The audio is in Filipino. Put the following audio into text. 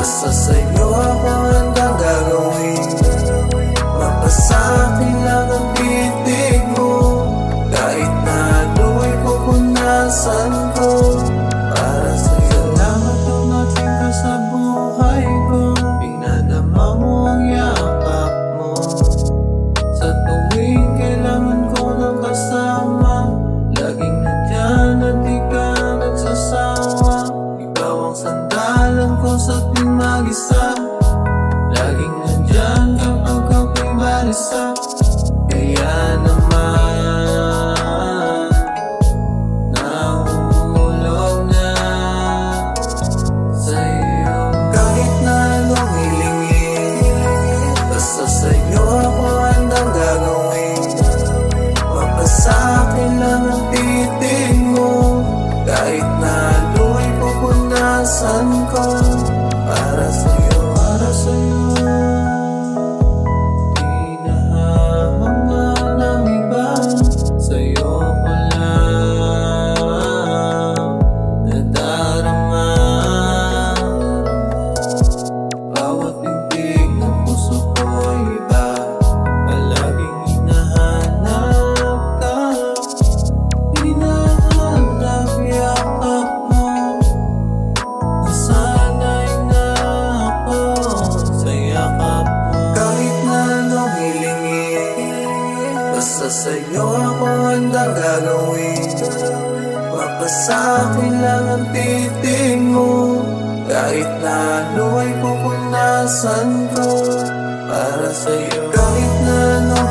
Basta sa'yo ako handang gagawin. Mapasakin lang ang titig mo, kahit na lu'y pupunasan ko. Para sa'yo salamat dumating ka sa buhay ko. Pinadama mo ang yakap mo sa tuwing kailangan ko ng kasama. Laging nandyan at di ka nagsasawa. Ikaw ang sandalan ko sa tuwing mag-isa. Laging nandyan kapag ako'y balisa. Kaya naman nahulog na sa'yo. Kahit na anong hilingin, basta sa'yo ako handang gagawin. Mapasakin lang ang titig mo, kahit na lu'y pupunasan ko. Para sa'yo, para sa'yo. Basta sa'yo ako handang gagawin. Mapasakin lang ang titig mo, kahit na lu'y pupunasan ko. Para sa'yo kahit na anong